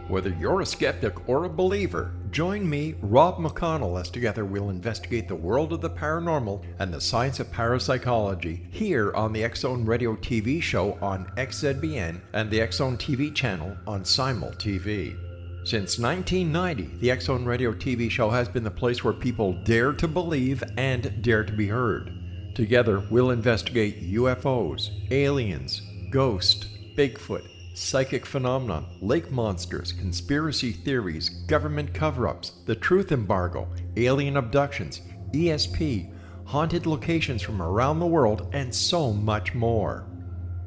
Whether you're a skeptic or a believer, join me, Rob McConnell, as together we'll investigate the world of the paranormal and the science of parapsychology here on the X-Zone Radio TV show on XZBN and the X-Zone TV channel on Simul TV. Since 1990, the X-Zone Radio TV show has been the place where people dare to believe and dare to be heard. Together, we'll investigate UFOs, aliens, ghosts, Bigfoot, psychic phenomena, lake monsters, conspiracy theories, government cover-ups, the truth embargo, alien abductions, ESP, haunted locations from around the world, and so much more.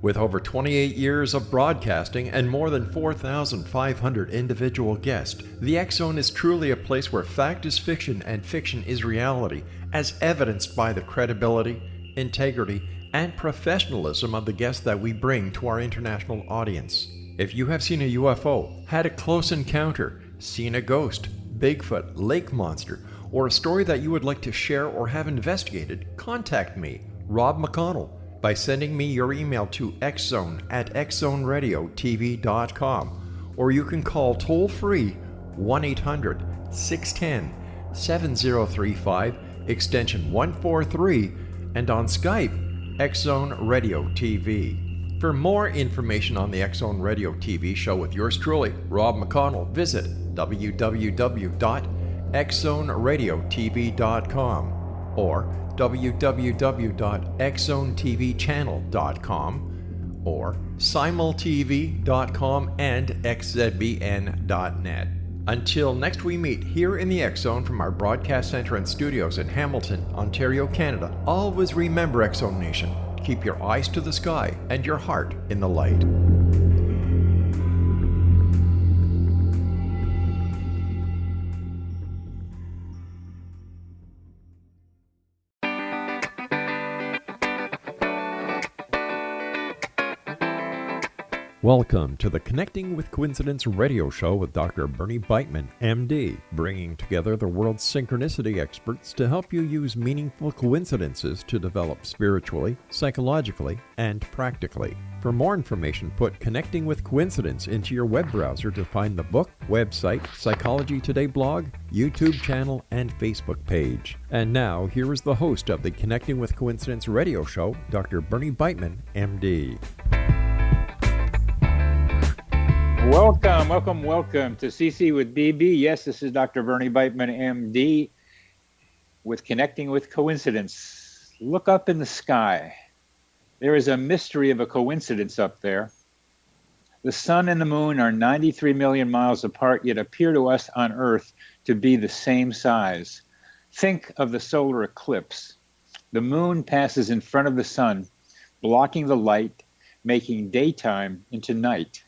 With over 28 years of broadcasting and more than 4,500 individual guests, the X-Zone is truly a place where fact is fiction and fiction is reality, as evidenced by the credibility, integrity, and professionalism of the guests that we bring to our international audience. If you have seen a UFO, had a close encounter, seen a ghost, Bigfoot, lake monster, or a story that you would like to share or have investigated, contact me, Rob McConnell, by sending me your email to xzone@xzoneradiotv.com, or you can call toll-free 1-800-610-7035, extension 143, and on Skype, X-Zone Radio TV. For more information on the X-Zone Radio TV show with yours truly, Rob McConnell, visit www.xzoneradiotv.com or www.xzonetvchannel.com or simultv.com and xzbn.net. Until next we meet here in the X-Zone from our broadcast center and studios in Hamilton, Ontario, Canada, always remember, X-Zone Nation, keep your eyes to the sky and your heart in the light. Welcome to the Connecting with Coincidence radio show with Dr. Bernie Beitman, MD, bringing together the world's synchronicity experts to help you use meaningful coincidences to develop spiritually, psychologically, and practically. For more information, put Connecting with Coincidence into your web browser to find the book, website, Psychology Today blog, YouTube channel, and Facebook page. And now, here is the host of the Connecting with Coincidence radio show, Dr. Bernie Beitman, MD. Welcome to CC with BB. Yes, this is Dr. Bernie Beitman, MD, with Connecting with Coincidence. Look up in the sky. There is a mystery of a coincidence up there. The sun and the moon are 93 million miles apart, yet appear to us on Earth to be the same size. Think of the solar eclipse. The moon passes in front of the sun, blocking the light, making daytime into night.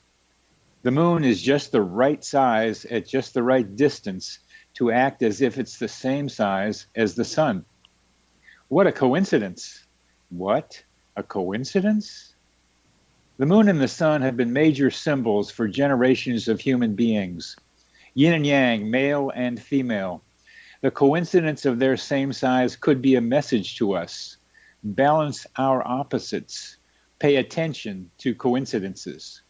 The moon is just the right size at just the right distance to act as if it's the same size as the sun. What a coincidence! What a coincidence? The moon and the sun have been major symbols for generations of human beings. Yin and yang, male and female. The coincidence of their same size could be a message to us. Balance our opposites. Pay attention to coincidences.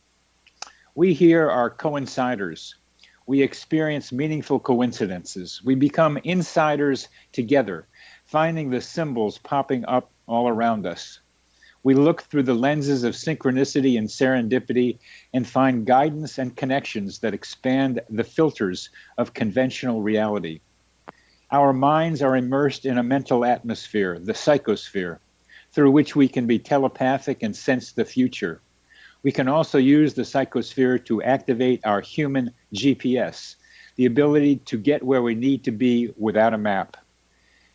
We here are coinciders. We experience meaningful coincidences. We become insiders together, finding the symbols popping up all around us. We look through the lenses of synchronicity and serendipity and find guidance and connections that expand the filters of conventional reality. Our minds are immersed in a mental atmosphere, the psychosphere, through which we can be telepathic and sense the future. We can also use the psychosphere to activate our human GPS, the ability to get where we need to be without a map.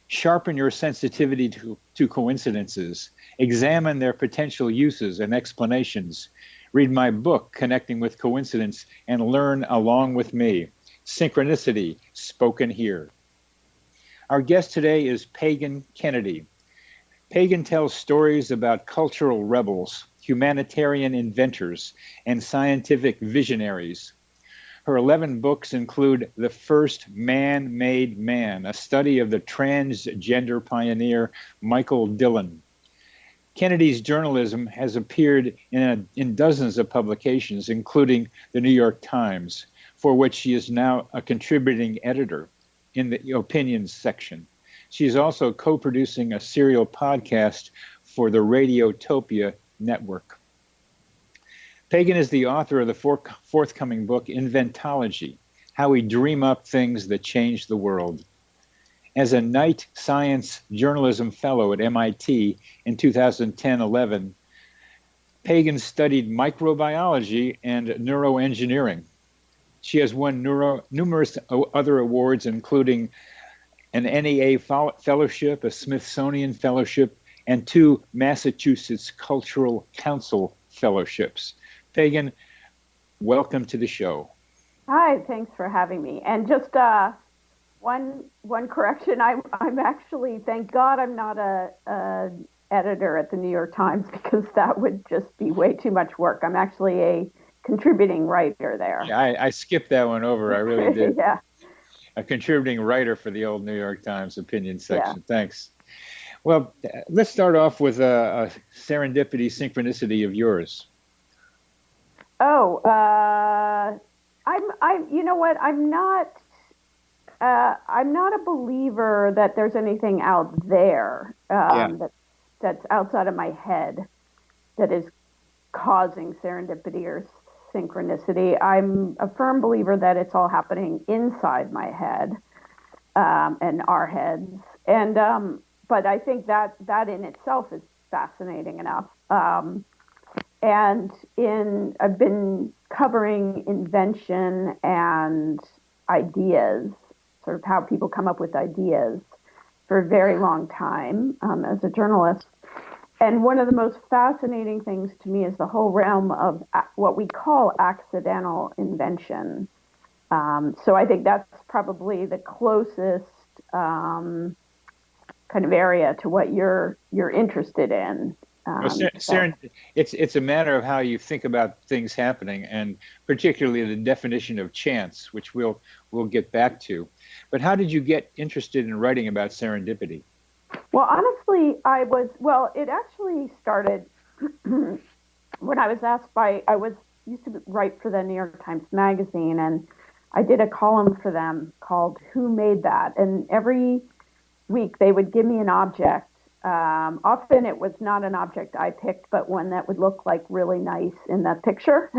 Sharpen your sensitivity to coincidences. Examine their potential uses and explanations. Read my book, Connecting with Coincidence, and learn along with me. Synchronicity, spoken here. Our guest today is Pagan Kennedy. Pagan tells stories about cultural rebels, humanitarian inventors, and scientific visionaries. Her 11 books include The First Man-Made Man, a study of the transgender pioneer Michael Dillon. Kennedy's journalism has appeared in dozens of publications, including the New York Times. for which she is now a contributing editor in the opinions section. She is also co-producing a serial podcast for the Radiotopia network. Pagan is the author of the forthcoming book, Inventology, How We Dream Up Things That Change the World. As a Knight Science Journalism Fellow at MIT in 2010-11, Pagan studied microbiology and neuroengineering. She has won numerous other awards, including an NEA Fellowship, a Smithsonian Fellowship, and 2 Massachusetts Cultural Council Fellowships. Pagan, welcome to the show. Hi, thanks for having me. And just one correction, I'm actually, thank God I'm not a editor at the New York Times, because that would just be way too much work. I'm actually a contributing writer there. Yeah, I skipped that one over. I really did. Yeah. A contributing writer for the old New York Times opinion section. Yeah. Thanks. Well, let's start off with a serendipity synchronicity of yours. Oh, you know what? I'm not a believer that there's anything out there that's outside of my head that is causing serendipity or synchronicity. I'm a firm believer that it's all happening inside my head and our heads. And but I think that in itself is fascinating enough. And I've been covering invention and ideas, sort of how people come up with ideas, for a very long time as a journalist. And one of the most fascinating things to me is the whole realm of what we call accidental invention. So I think that's probably the closest kind of area to what you're interested in. It's a matter of how you think about things happening, and particularly the definition of chance, which we'll get back to. But how did you get interested in writing about serendipity? Well, honestly, it actually started when I was asked used to write for the New York Times Magazine, and I did a column for them called Who Made That? And every week they would give me an object. Often it was not an object I picked, but one that would look like really nice in the picture,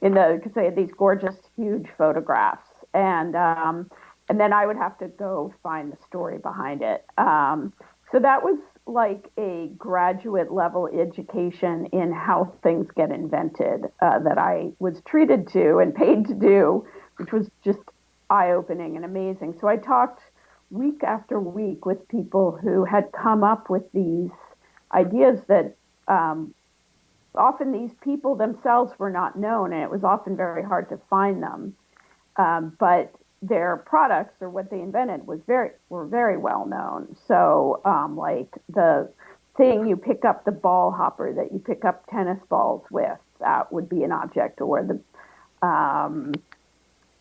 because they had these gorgeous, huge photographs. And then I would have to go find the story behind it. So that was like a graduate level education in how things get invented that I was treated to and paid to do, which was just eye-opening and amazing. So I talked week after week with people who had come up with these ideas that often these people themselves were not known, and it was often very hard to find them. But their products or what they invented were very well known. So like the thing you pick up, the ball hopper that you pick up tennis balls with, that would be an object, or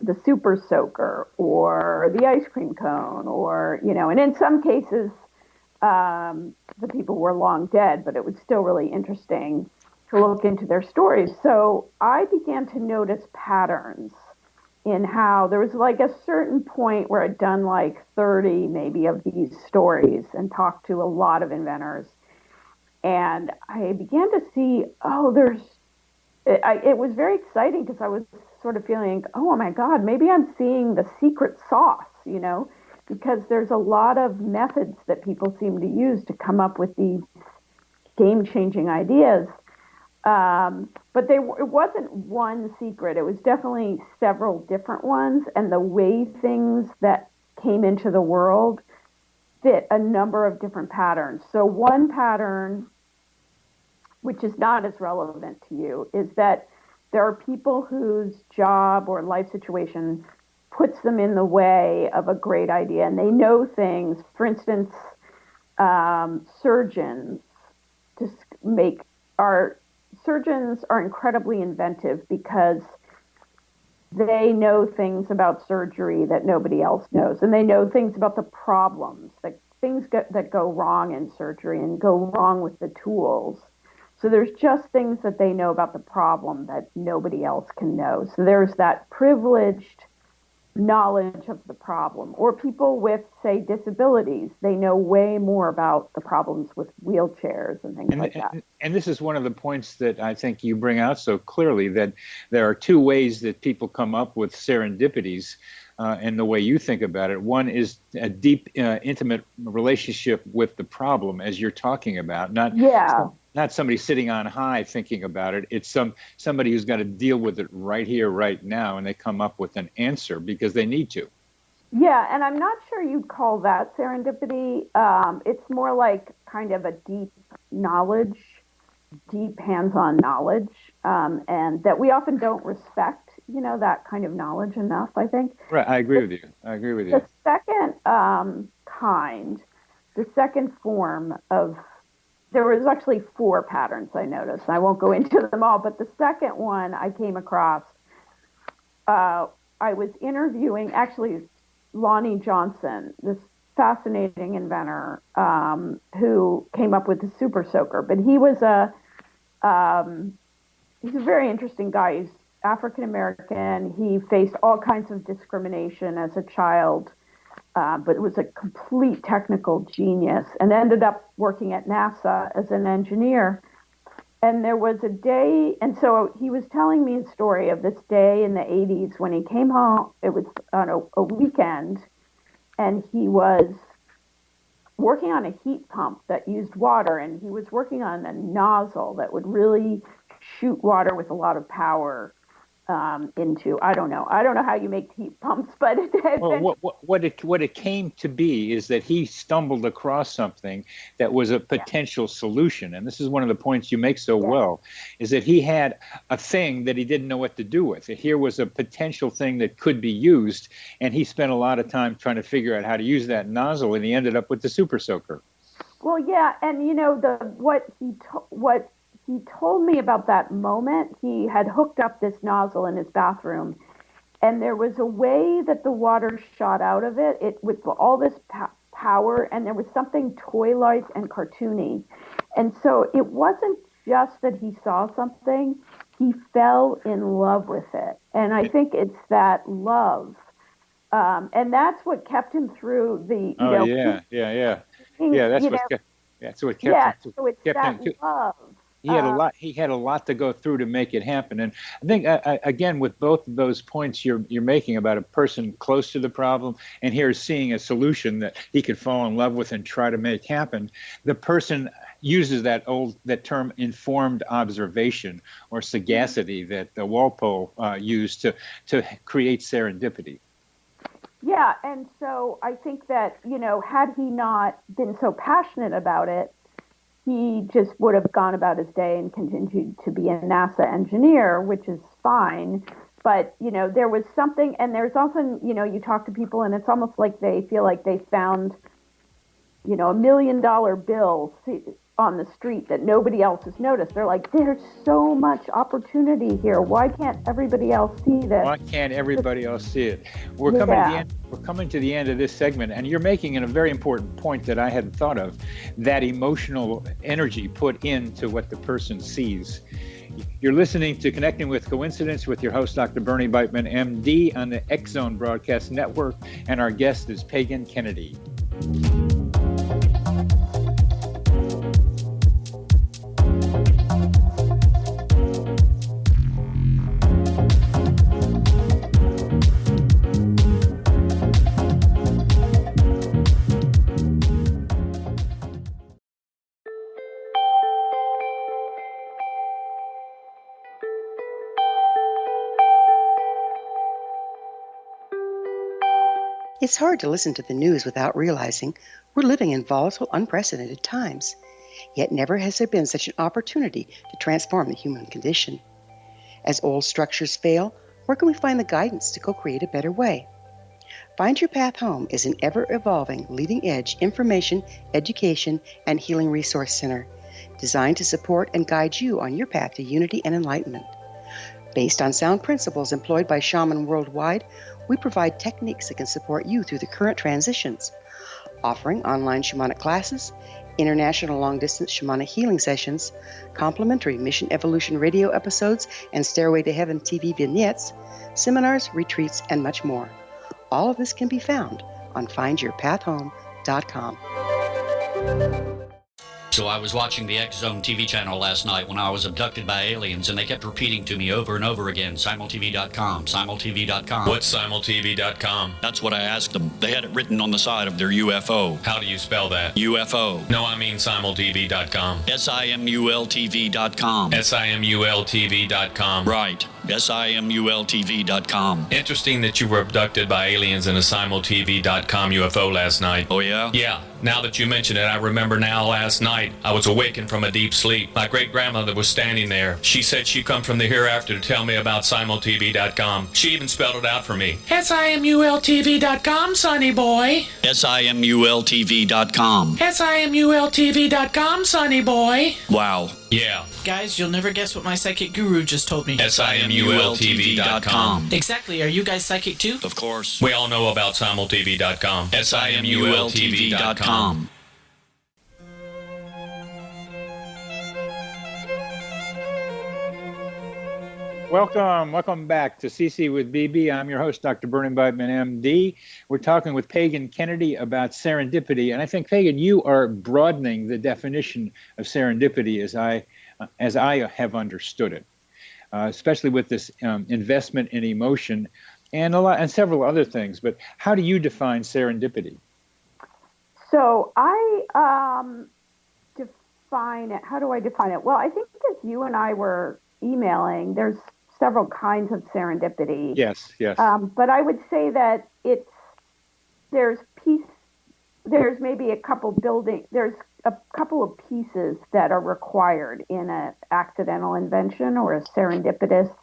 the super soaker, or the ice cream cone, or, and in some cases the people were long dead, but it was still really interesting to look into their stories. So I began to notice patterns in how there was like a certain point where I'd done like 30 maybe of these stories and talked to a lot of inventors. And I began to see, it was very exciting, because I was sort of feeling, oh my God, maybe I'm seeing the secret sauce, because there's a lot of methods that people seem to use to come up with these game-changing ideas. But it wasn't one secret. It was definitely several different ones. And the way things that came into the world fit a number of different patterns. So one pattern, which is not as relevant to you, is that there are people whose job or life situation puts them in the way of a great idea, and they know things. For instance, surgeons are incredibly inventive because they know things about surgery that nobody else knows, and they know things about the problems, that things that go wrong in surgery and go wrong with the tools. So there's just things that they know about the problem that nobody else can know. So there's that privileged knowledge of the problem. Or people with, say, disabilities, they know way more about the problems with wheelchairs and things like that. And this is one of the points that I think you bring out so clearly, that there are two ways that people come up with serendipities. And the way you think about it, one is a deep, intimate relationship with the problem, as you're talking about. Not somebody sitting on high thinking about it. It's somebody who's got to deal with it right here, right now, and they come up with an answer because they need to. Yeah, and I'm not sure you'd call that serendipity. It's more like kind of a deep knowledge, deep hands-on knowledge, and that we often don't respect, that kind of knowledge enough, I think. Right, I agree with you. The second the second form of, there was actually 4 patterns I noticed. I won't go into them all, but the second one I came across, I was interviewing, actually, Lonnie Johnson, this fascinating inventor who came up with the super soaker. But he was he's a very interesting guy. He's African American. He faced all kinds of discrimination as a child, but was a complete technical genius and ended up working at NASA as an engineer. And there was a day, and so he was telling me a story of this day in the 80s when he came home. It was on a weekend, and he was working on a heat pump that used water, and he was working on a nozzle that would really shoot water with a lot of power into, I don't know how you make heat pumps, but what it came to be is that he stumbled across something that was a potential solution. And this is one of the points you make so well, is that he had a thing that he didn't know what to do with. Here was a potential thing that could be used, and he spent a lot of time trying to figure out how to use that nozzle, and he ended up with the super soaker. Well, yeah, and what he told me about that moment, he had hooked up this nozzle in his bathroom, and there was a way that the water shot out of it with all this power, and there was something toy-like and cartoony. And so it wasn't just that he saw something, he fell in love with it. And I think it's that love. And that's what kept him through the, that's what kept him. So it's that love. He had a lot to go through to make it happen. And I think, again, with both of those points you're making about a person close to the problem and here seeing a solution that he could fall in love with and try to make happen, the person uses that term informed observation or sagacity that Walpole used to create serendipity. Yeah, and so I think that, had he not been so passionate about it, he just would have gone about his day and continued to be a NASA engineer, which is fine. But, there was something, and there's often, you talk to people and it's almost like they feel like they found, $1 million bill on the street that nobody else has noticed. They're like, there's so much opportunity here. Why can't everybody else see this? Why can't everybody else see it? We're coming to the end of this segment, and you're making a very important point that I hadn't thought of, that emotional energy put into what the person sees. You're listening to Connecting with Coincidence with your host, Dr. Bernie Beitman, MD, on the X Zone Broadcast Network, and our guest is Pagan Kennedy. It's hard to listen to the news without realizing we're living in volatile, unprecedented times. Yet never has there been such an opportunity to transform the human condition. As old structures fail, where can we find the guidance to co-create a better way? Find Your Path Home is an ever-evolving, leading-edge information, education, and healing resource center designed to support and guide you on your path to unity and enlightenment. Based on sound principles employed by shaman worldwide, we provide techniques that can support you through the current transitions, offering online shamanic classes, international long-distance shamanic healing sessions, complimentary Mission Evolution radio episodes and Stairway to Heaven TV vignettes, seminars, retreats, and much more. All of this can be found on findyourpathhome.com. So I was watching the X Zone TV channel last night when I was abducted by aliens, and they kept repeating to me over and over again, simultv.com, simultv.com. What's simultv.com? That's what I asked them. They had it written on the side of their UFO. How do you spell that? UFO. No, I mean simultv.com. simultv.com. simultv.com. Right. simultv.com. Interesting that you were abducted by aliens in a simultv.com UFO last night. Oh, yeah? Yeah. Now that you mention it, I remember now last night I was awakened from a deep sleep. My great-grandmother was standing there. She said she'd come from the hereafter to tell me about simultv.com. She even spelled it out for me. simultv.com, sonny boy. simultv.com. simultv.com, sonny boy. Wow. Yeah. Guys, you'll never guess what my psychic guru just told me. simultv.com. Exactly. Are you guys psychic too? Of course. We all know about simultv.com. simultv.com. Welcome back to CC with BB. I'm your host, Dr. Bernie Beitman, MD. We're talking with Pagan Kennedy about serendipity, and I think, Pagan, you are broadening the definition of serendipity as I have understood it, especially with this investment in emotion and several other things. But how do you define serendipity? So I define it. How do I define it? Well, I think as you and I were emailing, there's several kinds of serendipity. Yes. But I would say that there's maybe a couple of pieces that are required in an accidental invention or a serendipitous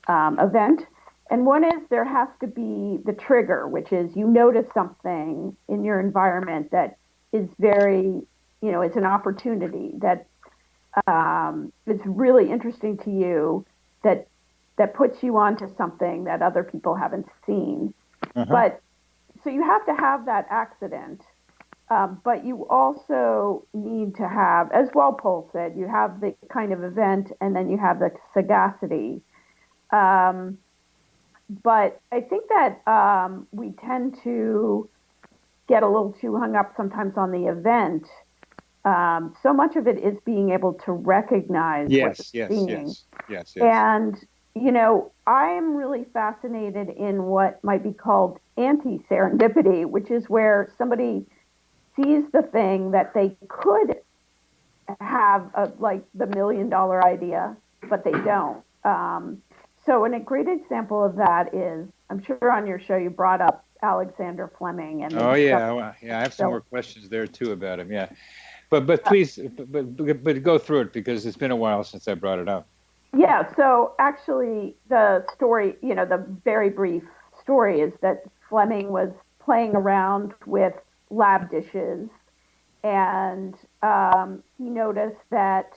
event. And one is there has to be the trigger, which is you notice something in your environment that is very, it's an opportunity that is really interesting to you, that puts you onto something that other people haven't seen. But so you have to have that accident, but you also need to have, as Walpole said, you have the kind of event and then you have the sagacity. But I think that we tend to get a little too hung up sometimes on the event. So much of it is being able to recognize what you're seeing. Yes. And, I am really fascinated in what might be called anti-serendipity, which is where somebody sees the thing that they could have, like the $1 million idea, but they don't. So a great example of that is, I'm sure on your show you brought up Alexander Fleming. And I have some more questions there too about him. Yeah, but please, but go through it because it's been a while since I brought it up. Yeah. So actually, the story, the very brief story is that Fleming was playing around with lab dishes, and he noticed that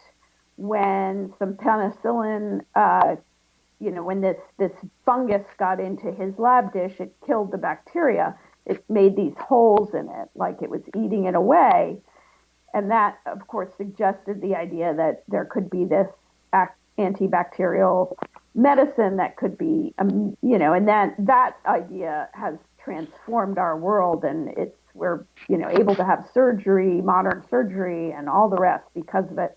when some penicillin, when this fungus got into his lab dish, it killed the bacteria. It made these holes in it, like it was eating it away. And that, of course, suggested the idea that there could be this antibacterial medicine that could be, and that idea has transformed our world, and we're able to have surgery, modern surgery, and all the rest because of it.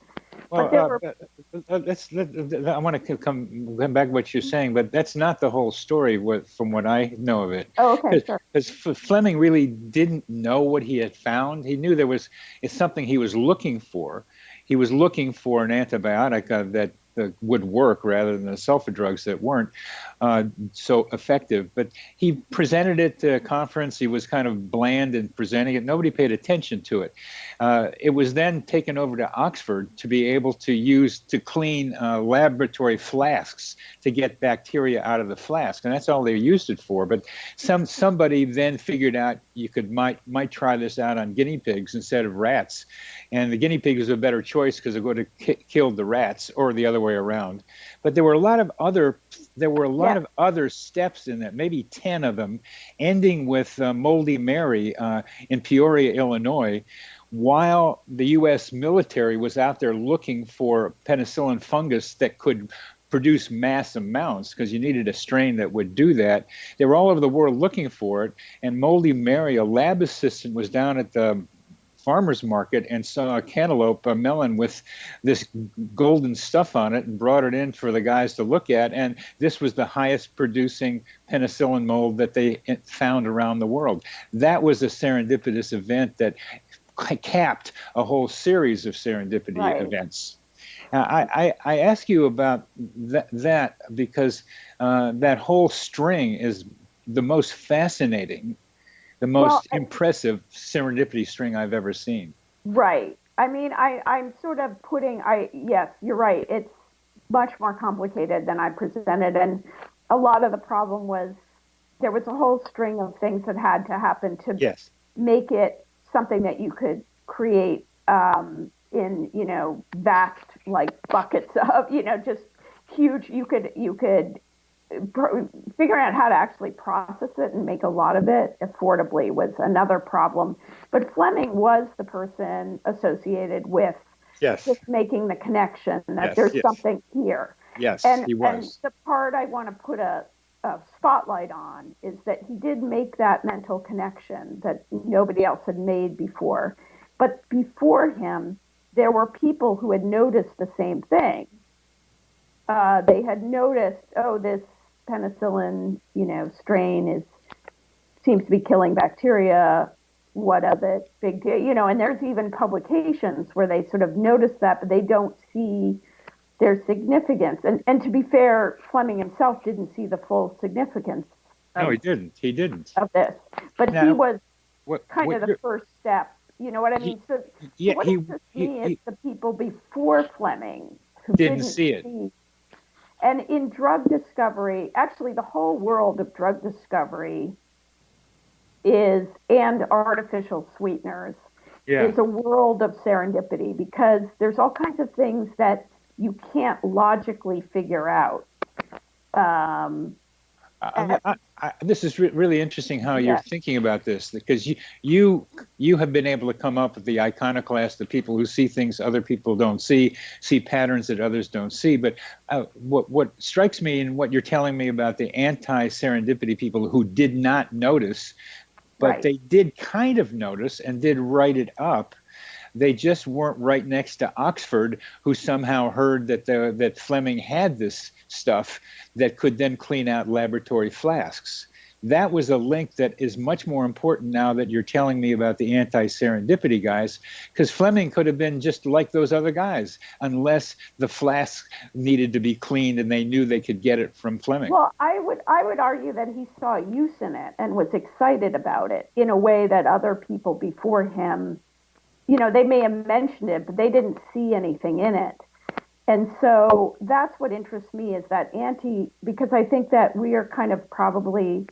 Well, I want to come back to what you're saying, but that's not the whole story from what I know of it. Oh, okay, sure. Because Fleming really didn't know what he had found. He knew it's something he was looking for. He was looking for an antibiotic that would work rather than the sulfa drugs that weren't so effective. But he presented it to a conference. He was kind of bland in presenting it. Nobody paid attention to it. It was then taken over to Oxford to be able to clean laboratory flasks to get bacteria out of the flask. And that's all they used it for. But somebody then figured out you might try this out on guinea pigs instead of rats. And the guinea pig was a better choice because it would have killed the rats, or the other way around. But there were a lot of other steps in that, maybe 10 of them, ending with Moldy Mary in Peoria, Illinois, while the U.S. military was out there looking for penicillin fungus that could produce mass amounts, because you needed a strain that would do that, they were all over the world looking for it. And Moldy Mary, a lab assistant, was down at the farmer's market and saw a cantaloupe, a melon with this golden stuff on it, and brought it in for the guys to look at. And this was the highest producing penicillin mold that they found around the world. That was a serendipitous event that capped a whole series of serendipity events. I ask you about that because that whole string is the most fascinating, the most impressive serendipity string I've ever seen. Right. I mean, I'm sort of yes, you're right. It's much more complicated than I presented. And a lot of the problem was there was a whole string of things that had to happen to make it something that you could create in, vast, like buckets of, just huge, you could figuring out how to actually process it and make a lot of it affordably was another problem. But Fleming was the person associated with just making the connection that there's something here. Yes, and, he was. And the part I want to put a spotlight on is that he did make that mental connection that nobody else had made before. But before him, there were people who had noticed the same thing. They had noticed, this penicillin, strain seems to be killing bacteria. What of it? Big deal, and there's even publications where they sort of notice that, but they don't see their significance. And to be fair, Fleming himself didn't see the full significance. No, he didn't. He didn't. Of this, but he was kind of the first step. You know what I mean? So what interests me is the people before Fleming who didn't see it. And in drug discovery, actually the whole world of drug discovery and artificial sweeteners is a world of serendipity, because there's all kinds of things that you can't logically figure out. This is really interesting how you're thinking about this, because you have been able to come up with the iconoclasts, the people who see things other people don't see patterns that others don't see. But what strikes me in what you're telling me about the anti-serendipity people who did not notice, but they did kind of notice and did write it up. They just weren't right next to Oxford, who somehow heard that Fleming had this stuff that could then clean out laboratory flasks. That was a link that is much more important now that you're telling me about the anti-serendipity guys, because Fleming could have been just like those other guys, unless the flask needed to be cleaned and they knew they could get it from Fleming. Well, I would argue that he saw use in it and was excited about it in a way that other people before him, they may have mentioned it, but they didn't see anything in it. And so that's what interests me, is that because I think that we are kind of probably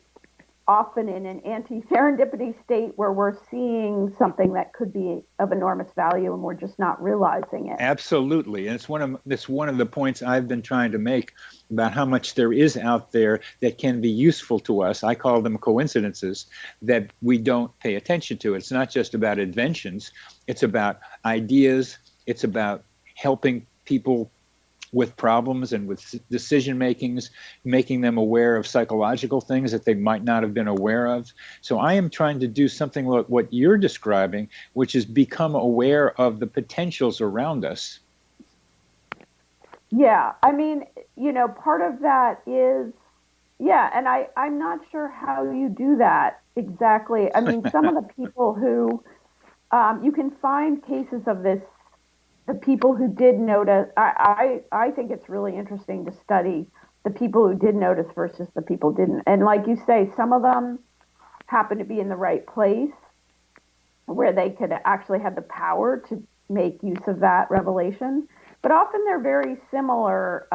often in an anti-serendipity state where we're seeing something that could be of enormous value and we're just not realizing it. Absolutely. And it's one of the points I've been trying to make about how much there is out there that can be useful to us. I call them coincidences that we don't pay attention to. It's not just about inventions. It's about ideas. It's about helping people with problems and with decision makings, making them aware of psychological things that they might not have been aware of. So I am trying to do something like what you're describing, which is become aware of the potentials around us. Yeah, I mean, part of that is, and I'm not sure how you do that exactly. I mean, some of the people who, you can find cases of this, the people who did notice. I think it's really interesting to study the people who did notice versus the people didn't. And like you say, some of them happen to be in the right place where they could actually have the power to make use of that revelation. But often they're very similar,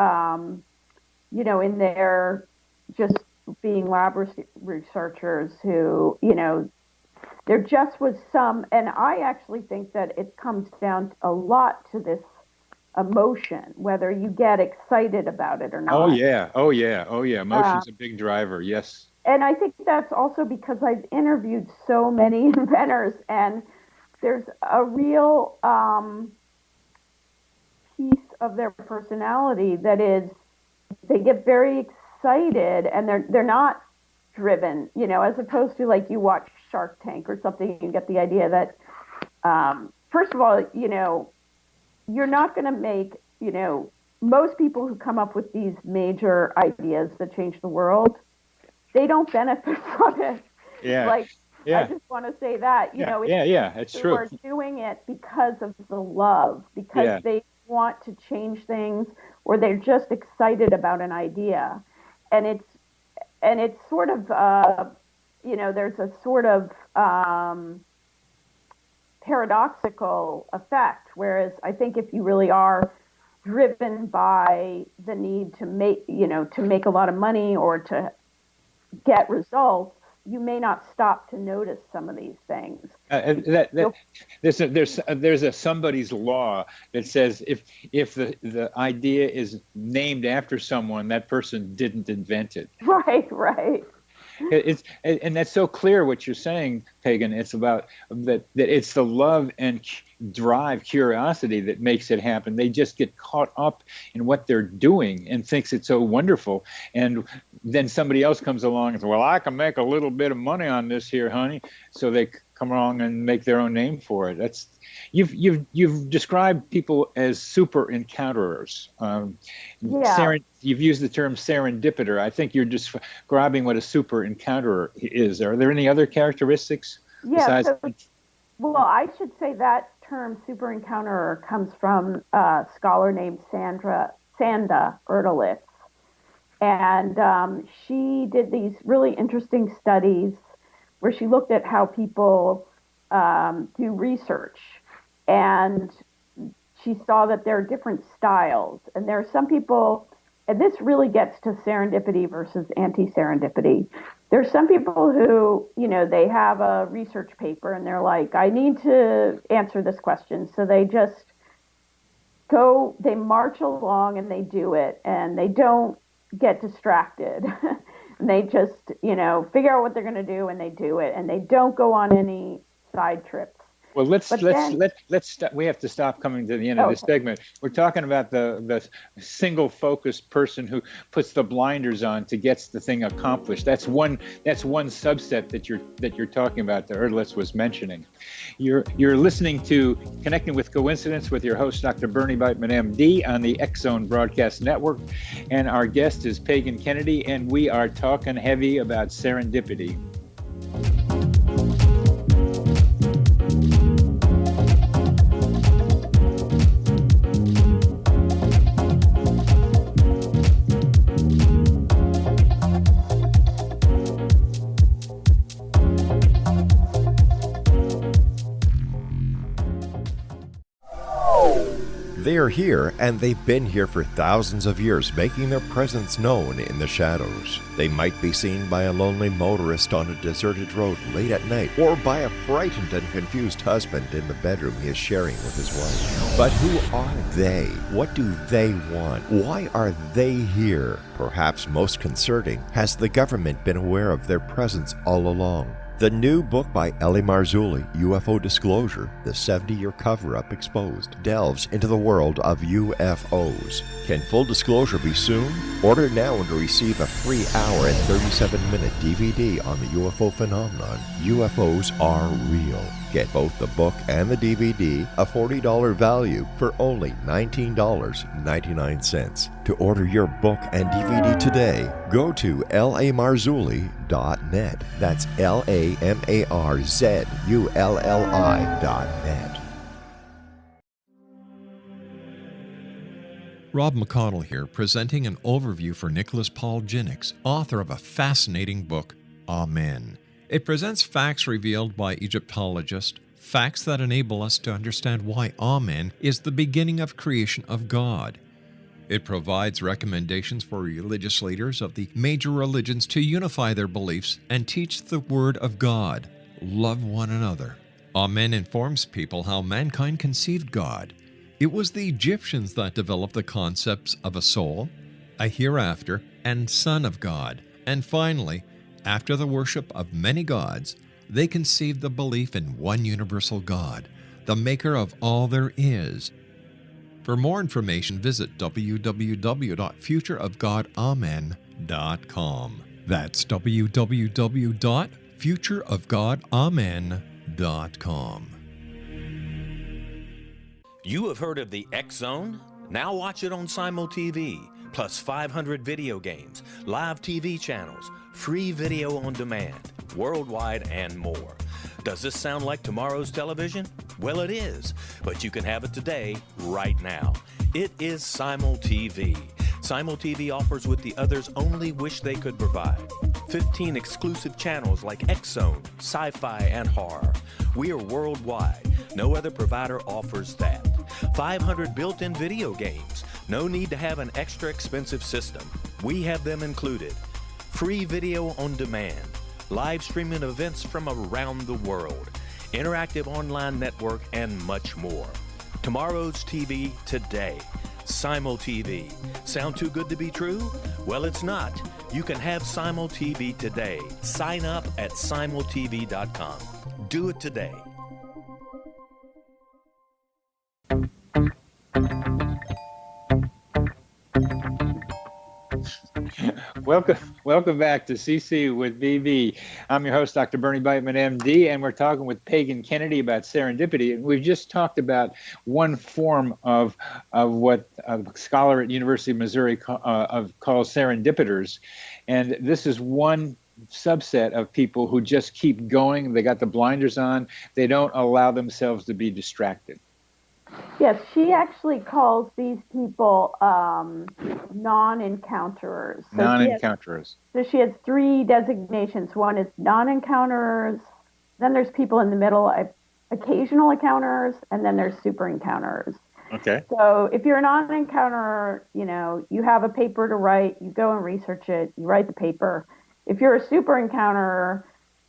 in their just being lab researchers who, there just was some, and I actually think that it comes down a lot to this emotion, whether you get excited about it or not. Oh yeah. Emotion's a big driver, yes. And I think that's also because I've interviewed so many inventors, and there's a real piece of their personality that is they get very excited and they're not driven, as opposed to like you watch Shark Tank or something, you get the idea that first of all, you're not going to make, most people who come up with these major ideas that change the world, they don't benefit from it. Yeah. I just want to say that, it's they true. are doing it because of the love, because they want to change things, or they're just excited about an idea. And it's sort of, there's a sort of paradoxical effect. Whereas I think if you really are driven by the need to make a lot of money or to get results, you may not stop to notice some of these things. There's a somebody's law that says if the idea is named after someone, that person didn't invent it. Right. And that's so clear what you're saying, Pagan. It's about that it's the love and drive, curiosity that makes it happen. They just get caught up in what they're doing and thinks it's so wonderful. And then somebody else comes along and says, well, I can make a little bit of money on this here, honey. So they come along and make their own name for it. You've described people as super encounterers. You've used the term serendipiter. I think you're describing what a super encounterer is. Are there any other characteristics? Yeah. Well, I should say that term super encounterer comes from a scholar named Sanda Erdelitz. And she did these really interesting studies where she looked at how people do research. And she saw that there are different styles. And there are some people, and this really gets to serendipity versus anti-serendipity. There's some people who, they have a research paper and they're like, I need to answer this question. So they just they march along and they do it, and they don't get distracted. And they just, figure out what they're going to do, and they do it, and they don't go on any side trips. Well, let's we have to stop coming to the end of this segment. We're talking about the single focused person who puts the blinders on to get the thing accomplished. That's one subset that you're talking about that Erdelitz was mentioning. You're listening to Connecting with Coincidence with your host, Dr. Bernie Beitman, MD, on the X-Zone Broadcast Network, and our guest is Pagan Kennedy, and we are talking heavy about serendipity. They are here, and they've been here for thousands of years, making their presence known in the shadows. They might be seen by a lonely motorist on a deserted road late at night, or by a frightened and confused husband in the bedroom he is sharing with his wife. But who are they? What do they want? Why are they here? Perhaps most concerning, has the government been aware of their presence all along? The new book by Ellie Marzulli, UFO Disclosure, the 70-year cover-up exposed, delves into the world of UFOs. Can full disclosure be soon? Order now and receive a free hour and 37-minute DVD on the UFO phenomenon. UFOs are real. Get both the book and the DVD, a $40 value, for only $19.99. To order your book and DVD today, go to lamarzulli.net. That's LAMARZULLI.net. Rob McConnell here, presenting an overview for Nicholas Paul Jennings, author of a fascinating book, Amen. It presents facts revealed by Egyptologists, facts that enable us to understand why Amen is the beginning of creation of God. It provides recommendations for religious leaders of the major religions to unify their beliefs and teach the Word of God. Love one another. Amen informs people how mankind conceived God. It was the Egyptians that developed the concepts of a soul, a hereafter, and Son of God. And finally, after the worship of many gods, they conceived the belief in one universal God, the maker of all there is. For more information, visit www.futureofgodamen.com. That's www.futureofgodamen.com. You have heard of the X Zone? Now watch it on Simul TV, plus 500 video games, live TV channels, free video on demand, worldwide, and more. Does this sound like tomorrow's television? Well, it is, but you can have it today, right now. It is Simul TV. Simul TV offers what the others only wish they could provide. 15 exclusive channels like X Zone, sci-fi, and horror. We are worldwide. No other provider offers that. 500 built-in video games. No need to have an extra expensive system. We have them included. Free video on demand. Live streaming events from around the world. Interactive online network, and much more. Tomorrow's TV today. Simul TV. Sound too good to be true? Well, it's not. You can have Simul TV today. Sign up at simultv.com. Do it today. Welcome back to CC with BB. I'm your host, Dr. Bernie Beitman, MD, and we're talking with Pagan Kennedy about serendipity. And we've just talked about one form of what a scholar at University of Missouri calls serendipitors. And this is one subset of people who just keep going. They got the blinders on. They don't allow themselves to be distracted. Yes, she actually calls these people non-encounterers. Non-encounterers. So she has three designations. One is non-encounterers, then there's people in the middle, occasional encounters, and then there's super encounters. Okay. So if you're a non-encounterer, you have a paper to write, you go and research it, you write the paper. If you're a super encounterer,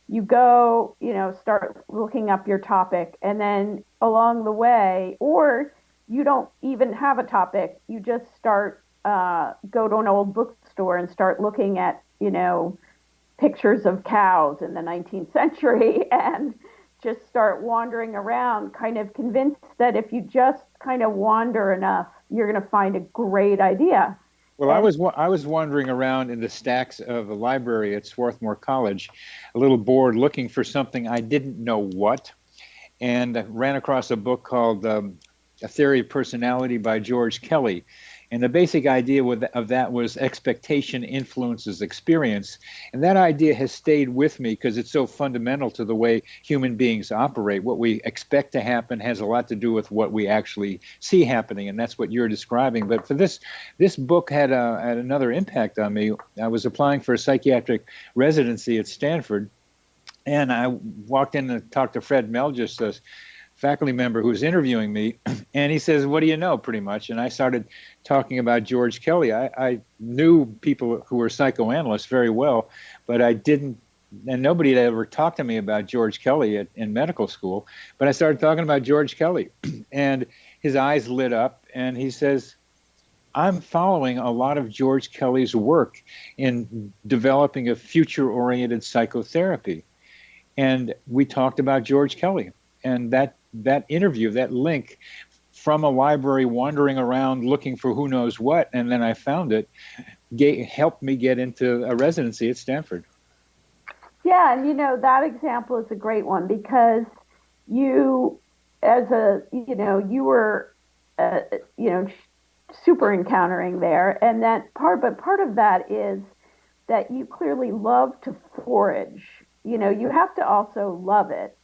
you go, start looking up your topic, and then along the way, or you don't even have a topic, you just start, go to an old bookstore and start looking at, pictures of cows in the 19th century and just start wandering around, kind of convinced that if you just kind of wander enough, you're going to find a great idea. Well, I was wandering around in the stacks of a library at Swarthmore College, a little bored, looking for something I didn't know what, and ran across a book called A Theory of Personality by George Kelly. And the basic idea of that was expectation influences experience. And that idea has stayed with me because it's so fundamental to the way human beings operate. What we expect to happen has a lot to do with what we actually see happening, and that's what you're describing. But for this book had another impact on me. I was applying for a psychiatric residency at Stanford, and I walked in and talked to Fred Melgis, a faculty member who was interviewing me, and he says, "What do you know?" pretty much. And I started talking about George Kelly. I knew people who were psychoanalysts very well, but I didn't, and nobody had ever talked to me about George Kelly in medical school. But I started talking about George Kelly, and his eyes lit up, and he says, "I'm following a lot of George Kelly's work in developing a future-oriented psychotherapy." And we talked about George Kelly. And that interview, that link from a library wandering around looking for who knows what, and then I found it, helped me get into a residency at Stanford. Yeah, and that example is a great one because you, you were, super encountering there, and part of that is that you clearly love to forage. You have to also love it.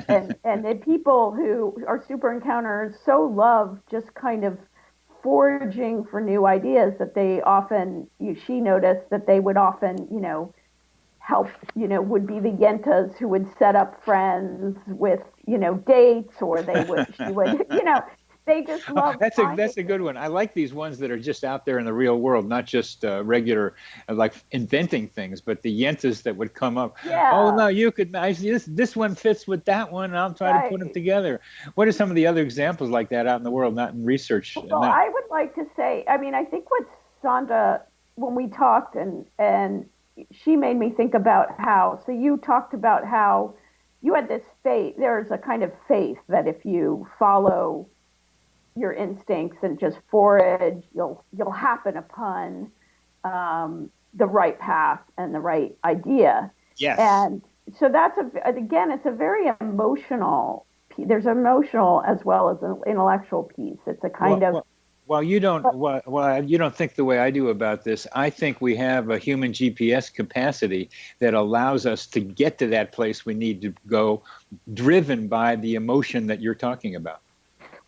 and the people who are super encounters so love just kind of foraging for new ideas that they often, she noticed that they would often, help, would be the yentas who would set up friends with, dates, or she would, they just love. That's a good one. I like these ones that are just out there in the real world, not just regular, like inventing things, but the yentas that would come up. Yeah. Oh no, you could. This one fits with that one, and I'll try to put them together. What are some of the other examples like that out in the world, not in research? Well, I would like to say, I think what Sonda, when we talked, and she made me think about how. So you talked about how you had this faith. There's a kind of faith that if you follow your instincts and just forage, you'll happen upon the right path and the right idea. Yes. And so that's again, it's a very emotional. There's emotional as well as an intellectual piece. It's a kind of. Well, you don't. Well, you don't think the way I do about this. I think we have a human GPS capacity that allows us to get to that place we need to go, driven by the emotion that you're talking about.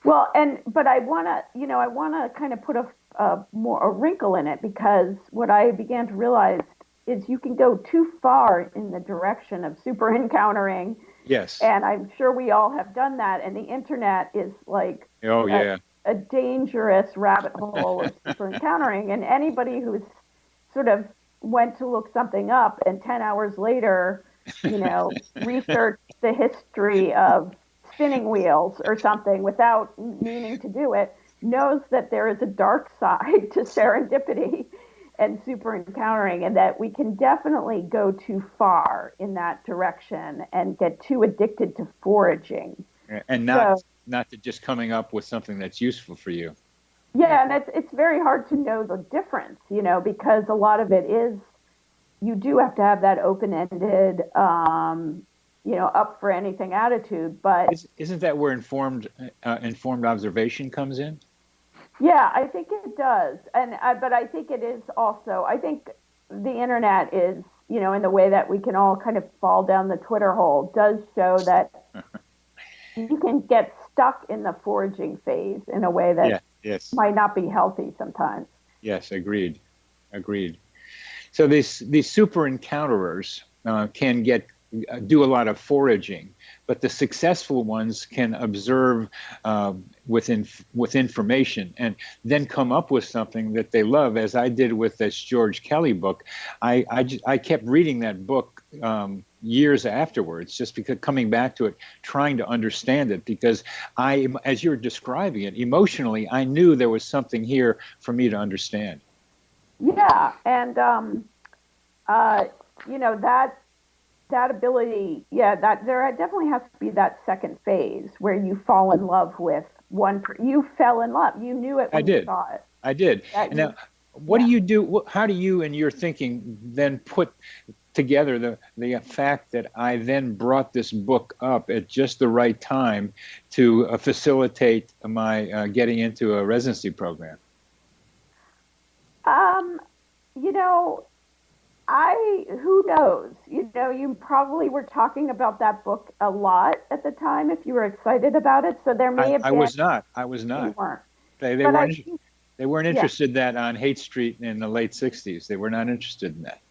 Well, but I want to kind of put a wrinkle in it, because what I began to realize is you can go too far in the direction of super encountering. Yes. And I'm sure we all have done that. And the internet is like a dangerous rabbit hole of super encountering. And anybody who's sort of went to look something up and 10 hours later, researched the history of spinning wheels or something without meaning to do it, knows that there is a dark side to serendipity and super encountering, and that we can definitely go too far in that direction and get too addicted to foraging. And not to just coming up with something that's useful for you. Yeah, and it's very hard to know the difference, because a lot of it is, you do have to have that open-ended, up for anything attitude. But isn't that where informed observation comes in? Yeah, I think it does, but I think it is also. I think the internet is, in the way that we can all kind of fall down the Twitter hole, does show that you can get stuck in the foraging phase in a way that might not be healthy sometimes. Yes, agreed. So these super encounterers can do a lot of foraging, but the successful ones can observe with information and then come up with something that they love, as I did with this George Kelly book. I kept reading that book years afterwards, just because coming back to it, trying to understand it, because as you're describing it, emotionally, I knew there was something here for me to understand. Yeah, and that ability, that there definitely has to be that second phase where you fall in love with one. You fell in love. You knew it when you saw it. I did. Now, what do you do? How do you, in your thinking, then put together the fact that I then brought this book up at just the right time to facilitate my getting into a residency program? Who knows? You probably were talking about that book a lot at the time if you were excited about it. So there may have been. I was not. You weren't. They weren't interested in that on Haight Street in the late 60s. They were not interested in that.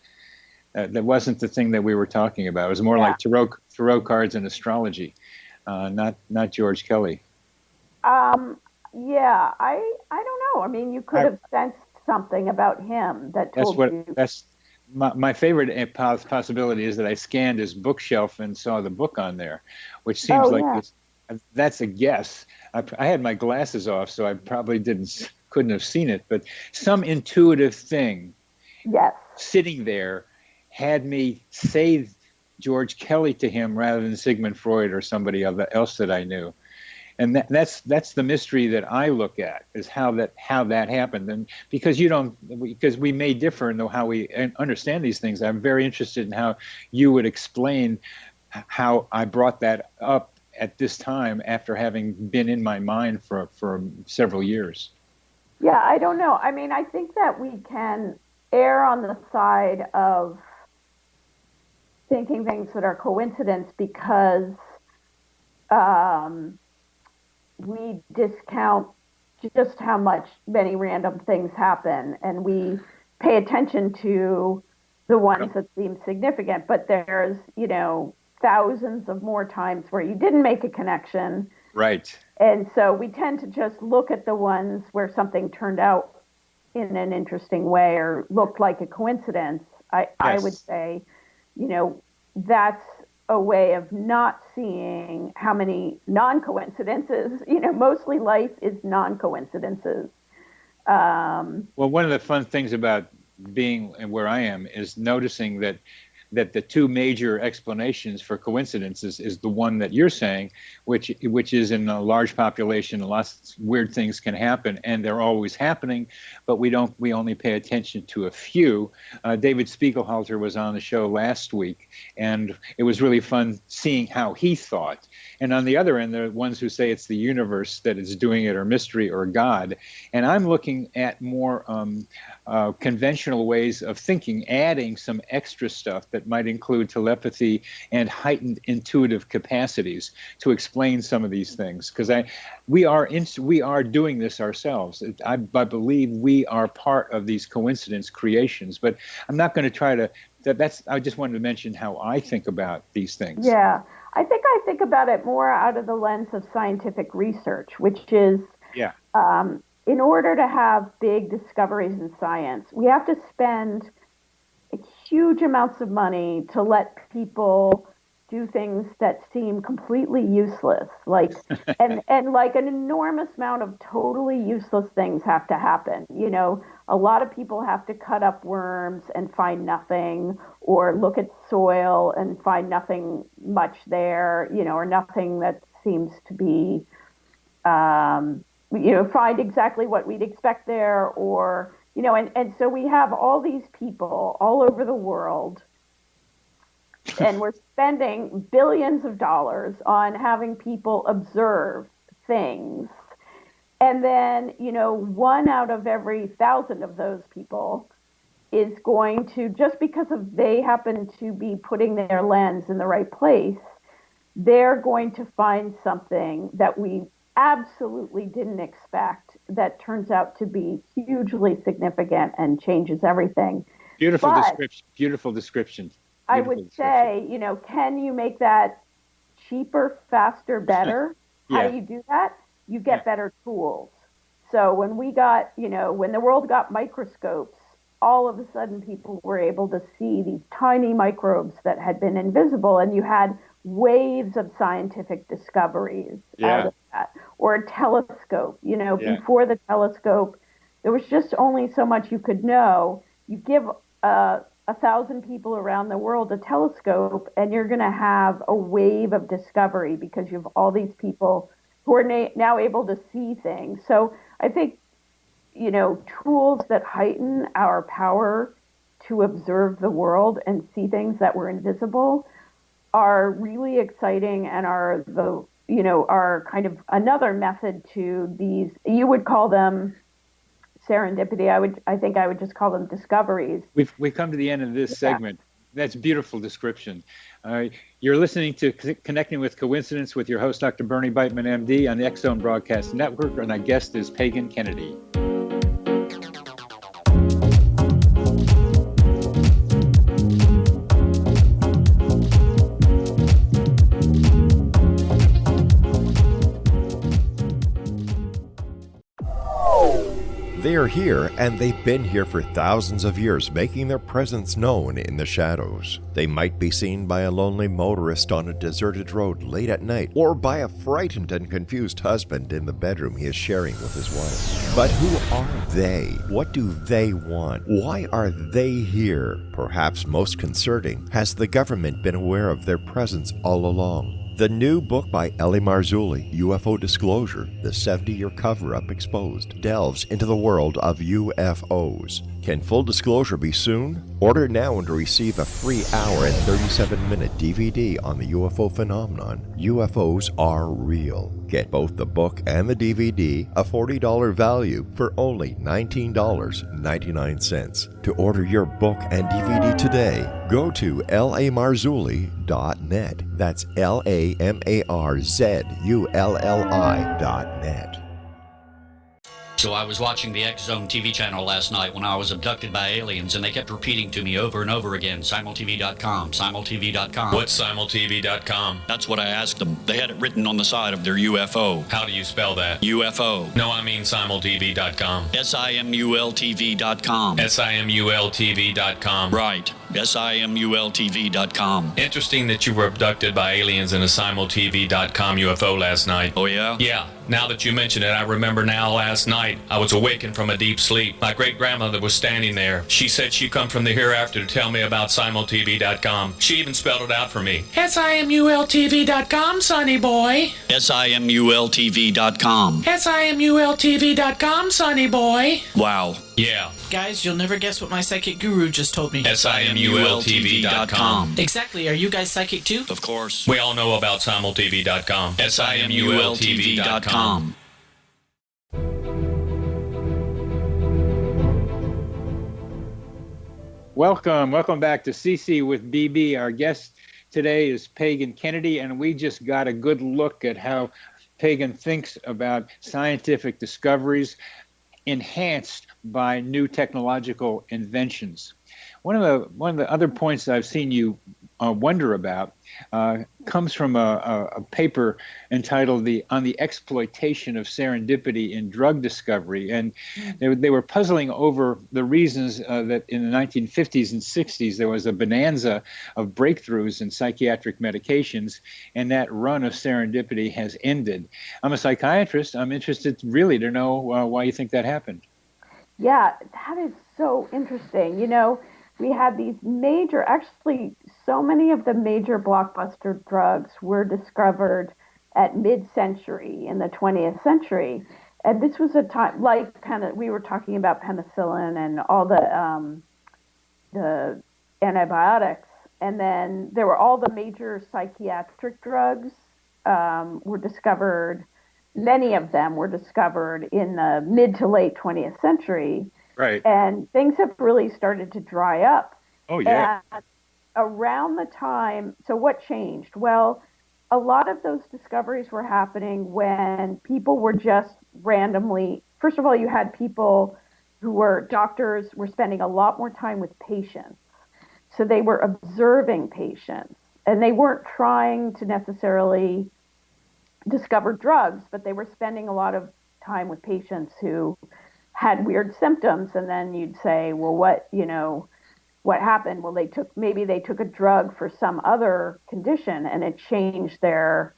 That wasn't the thing that we were talking about. It was more like tarot cards and astrology, not George Kelly. I don't know. I mean, you could have sensed something about him that told you. That's my favorite possibility is that I scanned his bookshelf and saw the book on there, which seems that's a guess. I had my glasses off, so I probably couldn't have seen it, but some intuitive thing sitting there had me say George Kelly to him rather than Sigmund Freud or somebody else that I knew. And that's the mystery that I look at, is how that happened. And because we may differ in how we understand these things, I'm very interested in how you would explain how I brought that up at this time after having been in my mind for several years. Yeah, I don't know. I mean, I think that we can err on the side of thinking things that are coincidence because we discount just how many random things happen, and we pay attention to the ones that seem significant, but there's, thousands of more times where you didn't make a connection. Right. And so we tend to just look at the ones where something turned out in an interesting way or looked like a coincidence. I would say, that's a way of not seeing how many non-coincidences, mostly life is non-coincidences. Well, one of the fun things about being where I am is noticing that that the two major explanations for coincidences is the one that you're saying, which is in a large population, lots of weird things can happen, and they're always happening, but we only pay attention to a few. David Spiegelhalter was on the show last week, and it was really fun seeing how he thought. And on the other end, there are ones who say it's the universe that is doing it, or mystery, or God. And I'm looking at more conventional ways of thinking, adding some extra stuff that might include telepathy and heightened intuitive capacities to explain some of these things. Because we are doing this ourselves. I believe we are part of these coincidence creations. But I'm not going to try to. I just wanted to mention how I think about these things. Yeah, I think about it more out of the lens of scientific research, which is, in order to have big discoveries in science, we have to spend huge amounts of money to let people do things that seem completely useless, and like an enormous amount of totally useless things have to happen. You know, a lot of people have to cut up worms and find nothing, or look at soil and find nothing much there, you know, or nothing that seems to be, find exactly what we'd expect there, or, you know, and so we have all these people all over the world, and we're spending billions of dollars on having people observe things. And then, you know, 1 out of every 1,000 of those people is going to, just because they happen to be putting their lens in the right place, they're going to find something that we absolutely didn't expect that turns out to be hugely significant and changes everything. Beautiful description. I would say, you know, can you make that cheaper, faster, better? How do you do that? You get better tools. So when when the world got microscopes, all of a sudden people were able to see these tiny microbes that had been invisible, and you had waves of scientific discoveries out of that. Or a telescope, you know, before the telescope, there was just only so much you could know. You give 1,000 people around the world a telescope, and you're going to have a wave of discovery because you have all these people who are now able to see things. So I think, you know, tools that heighten our power to observe the world and see things that were invisible are really exciting, and are kind of another method to these. You would call them serendipity. I think I would just call them discoveries. We've come to the end of this segment. That's a beautiful description. You're listening to Connecting with Coincidence with your host, Dr. Bernie Beitman, MD, on the X-Zone Broadcast Network, and our guest is Pagan Kennedy. They are here, and they've been here for thousands of years, making their presence known in the shadows. They might be seen by a lonely motorist on a deserted road late at night, or by a frightened and confused husband in the bedroom he is sharing with his wife. But who are they? What do they want? Why are they here? Perhaps most concerning, has the government been aware of their presence all along? The new book by Ellie Marzulli, UFO Disclosure, the 70-year cover-up exposed, delves into the world of UFOs. Can full disclosure be soon? Order now and receive a free hour and 37-minute DVD on the UFO phenomenon. UFOs are real. Get both the book and the DVD, a $40 value, for only $19.99. To order your book and DVD today, go to lamarzulli.net. That's LAMARZULLI.net. So I was watching the X-Zone TV channel last night when I was abducted by aliens, and they kept repeating to me over and over again, simultv.com, simultv.com. What's simultv.com? That's what I asked them. They had it written on the side of their UFO. How do you spell that? UFO. No, I mean simultv.com. simultv.com. simultv.com. Right. simultv.com. Interesting that you were abducted by aliens in a simultv.com UFO last night. Oh, yeah? Yeah. Now that you mention it, I remember now last night I was awakened from a deep sleep. My great-grandmother was standing there. She said she come from the hereafter to tell me about simultv.com. She even spelled it out for me. simultv.com, sonny boy. simultv.com. simultv.com, sonny boy. Wow. Yeah. Guys, you'll never guess what my psychic guru just told me. simultv.com. Exactly. Are you guys psychic too? Of course. We all know about simultv.com. simultv.com. Welcome back to CC with BB. Our guest today is Pagan Kennedy, and we just got a good look at how Pagan thinks about scientific discoveries enhanced by new technological inventions. One of the other points I've seen you wonder about comes from a paper entitled On the Exploitation of Serendipity in Drug Discovery. And they were puzzling over the reasons that in the 1950s and 60s there was a bonanza of breakthroughs in psychiatric medications, and that run of serendipity has ended. I'm a psychiatrist. I'm interested really to know why you think that happened. Yeah, that is so interesting. You know, we had these actually, so many of the major blockbuster drugs were discovered at mid-century in the 20th century. And this was a time, like we were talking about penicillin and all the antibiotics. And then there were all the major psychiatric drugs were discovered. Many of them were discovered in the mid to late 20th century. Right. And things have really started to dry up. Oh, yeah. And around the time, so what changed? Well, a lot of those discoveries were happening when people were just randomly, first of all, you had people who were doctors were spending a lot more time with patients. So they were observing patients, and they weren't trying to necessarily discover drugs, but they were spending a lot of time with patients who had weird symptoms. And then you'd say, well, what happened? Well, maybe they took a drug for some other condition, and it changed their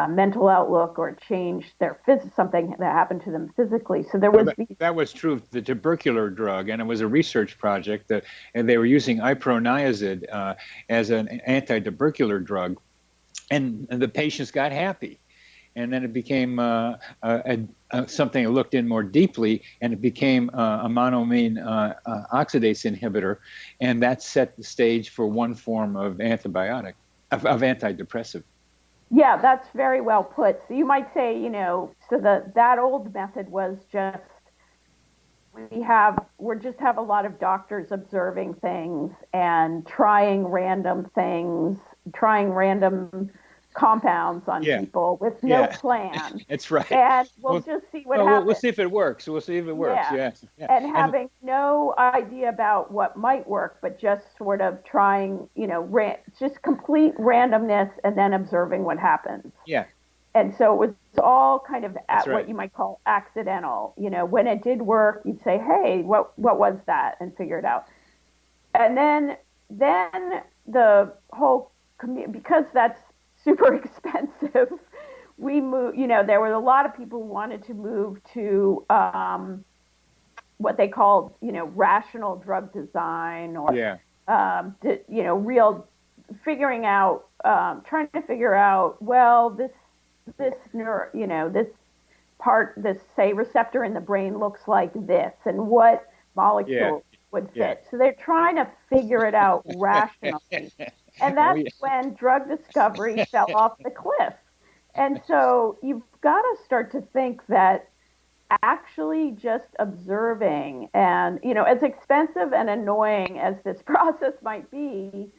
mental outlook, or it changed their something that happened to them physically. So there was that was true of the tubercular drug, and it was a research project and they were using iproniazid as an anti-tubercular drug, and the patients got happy. And then it became something that looked in more deeply, and it became a monoamine oxidase inhibitor, and that set the stage for one form of antidepressive. Yeah, that's very well put. So you might say, so that old method was just we just have a lot of doctors observing things and trying random compounds on people with no plan. That's right. And we'll just see what happens. We'll see if it works. Yeah. And having no idea about what might work, but just sort of trying, just complete randomness and then observing what happens. Yeah. And so it was all kind of That's right. what you might call accidental. When it did work, you'd say, hey, what was that? And figure it out. And then the whole community, because that's super expensive, we moved, there were a lot of people who wanted to move to what they called, rational drug design, or, real trying to figure out, well, this say receptor in the brain looks like this, and what molecule would fit. So they're trying to figure it out rationally. And that's when drug discovery fell off the cliff. And so you've got to start to think that actually just observing, and, as expensive and annoying as this process might be,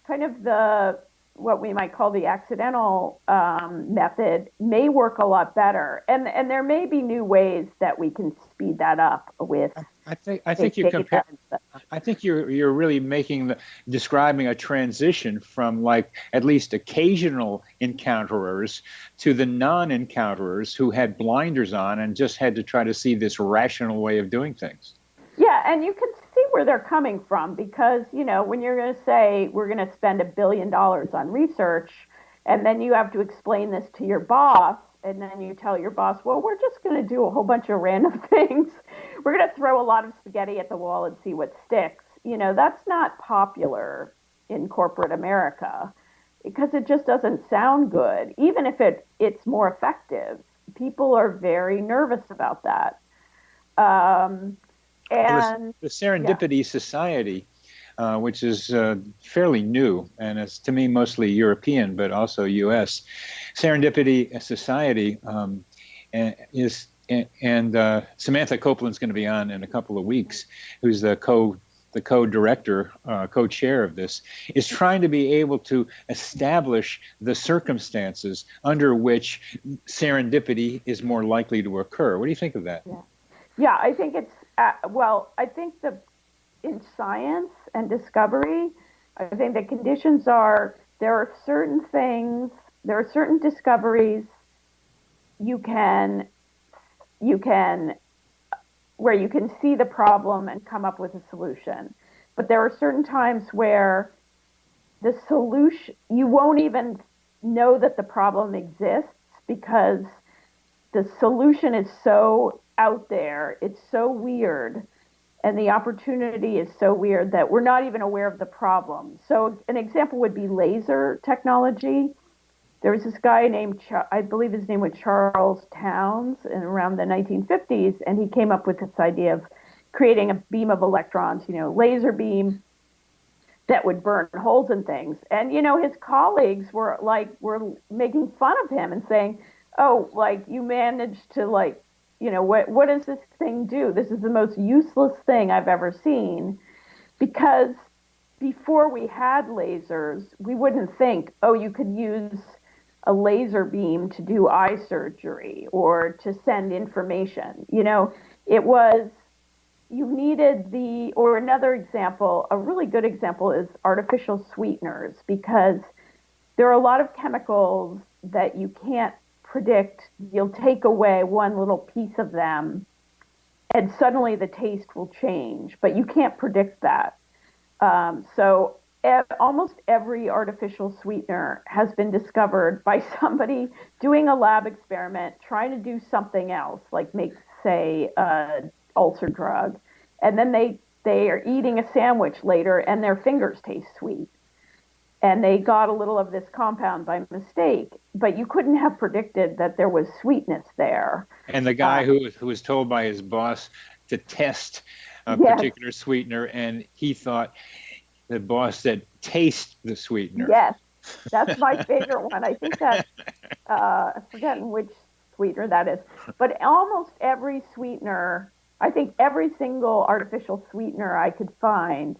kind of what we might call the accidental method may work a lot better. And there may be new ways that we can speed that up with. I think you're really describing a transition from, like, at least occasional encounterers to the non-encounterers who had blinders on and just had to try to see this rational way of doing things. Yeah, and you can see where they're coming from, because, when you're going to say we're going to spend $1 billion on research, and then you have to explain this to your boss, and then you tell your boss, well, we're just going to do a whole bunch of random things. We're going to throw a lot of spaghetti at the wall and see what sticks. That's not popular in corporate America because it just doesn't sound good. Even if it's more effective, people are very nervous about that. And the Serendipity Society, which is fairly new, and it's to me mostly European, but also U.S. Serendipity Society is, and Samantha Copeland's going to be on in a couple of weeks, who's the co-director, co-chair of this, is trying to be able to establish the circumstances under which serendipity is more likely to occur. What do you think of that? Yeah, I think it's, I think in science and discovery, I think the conditions are, there are certain discoveries where you can see the problem and come up with a solution. But there are certain times where the solution, you won't even know that the problem exists because the solution is so out there, it's so weird, and the opportunity is so weird that we're not even aware of the problem. So an example would be laser technology. There was this guy named, I believe his name was Charles Towns, in around the 1950s, and he came up with this idea of creating a beam of electrons, laser beam that would burn holes in things. And, his colleagues were making fun of him and saying, oh, you managed to what does this thing do? This is the most useless thing I've ever seen. Because before we had lasers, we wouldn't think, oh, you could use a laser beam to do eye surgery or to send information. It was, you needed or another example, a really good example is artificial sweeteners, because there are a lot of chemicals that you can't predict. You'll take away one little piece of them and suddenly the taste will change, but you can't predict that. So almost every artificial sweetener has been discovered by somebody doing a lab experiment, trying to do something else, like make, say, an ulcer drug, and then they are eating a sandwich later and their fingers taste sweet. And they got a little of this compound by mistake, but you couldn't have predicted that there was sweetness there. And the guy who was told by his boss to test a particular sweetener, and he thought the boss said, taste the sweetener. Yes, that's my favorite one. I think that, I've forgotten which sweetener that is, but almost every sweetener, I think every single artificial sweetener I could find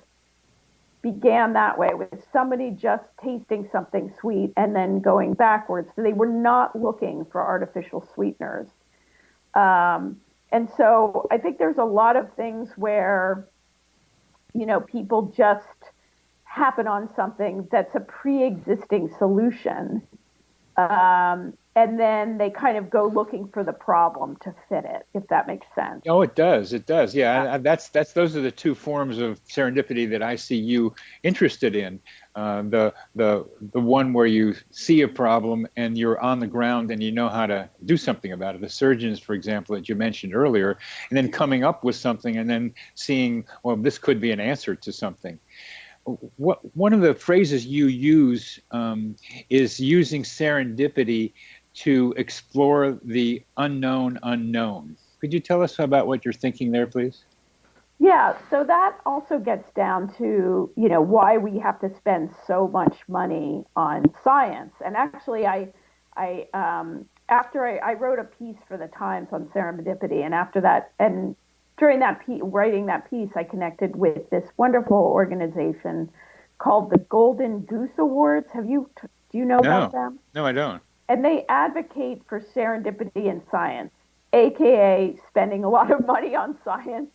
began that way, with somebody just tasting something sweet and then going backwards. So they were not looking for artificial sweeteners. And so I think there's a lot of things where, people just happen on something that's a pre-existing solution. And then they kind of go looking for the problem to fit it, if that makes sense. Oh, it does. It does. Yeah. Those are the two forms of serendipity that I see you interested in. The one where you see a problem and you're on the ground and you know how to do something about it. The surgeons, for example, that you mentioned earlier, and then coming up with something and then seeing, well, this could be an answer to something. One of the phrases you use is using serendipity to explore the unknown unknown. Could you tell us about what you're thinking there, please? Yeah, so that also gets down to, why we have to spend so much money on science. And actually, after I wrote a piece for the Times on serendipity, and after that, and during that writing that piece, I connected with this wonderful organization called the Golden Goose Awards. Do you know about them? No, I don't. And they advocate for serendipity in science, aka spending a lot of money on science,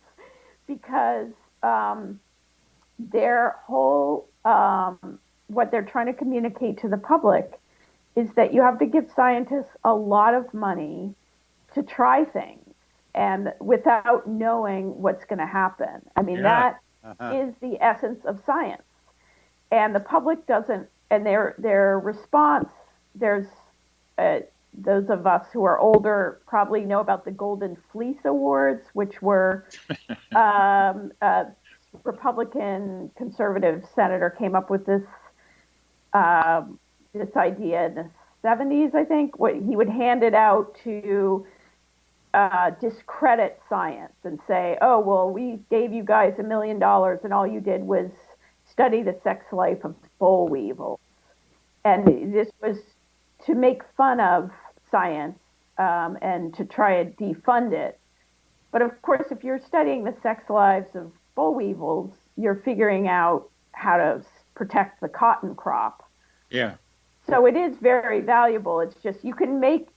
because their whole, what they're trying to communicate to the public is that you have to give scientists a lot of money to try things, and without knowing what's going to happen. I mean, that is the essence of science. And the public doesn't, and their response, there's those of us who are older probably know about the Golden Fleece Awards, which were a Republican conservative senator came up with this idea in the 70s, I think. He would hand it out to discredit science and say, oh, well, we gave you guys $1 million and all you did was study the sex life of boll weevils. And this was to make fun of science and to try to defund it. But of course, if you're studying the sex lives of boll weevils, you're figuring out how to protect the cotton crop. Yeah. So it is very valuable. It's just you can make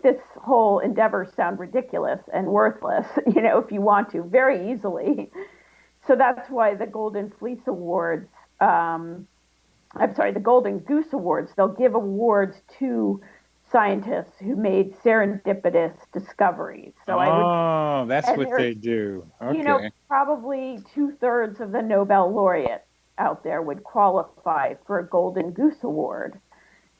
this whole endeavor sound ridiculous and worthless, if you want to, very easily. So that's why the Golden Fleece Awards, the Golden Goose Awards, they'll give awards to scientists who made serendipitous discoveries. So that's what they do. Okay. Probably 2/3 of the Nobel laureates out there would qualify for a Golden Goose Award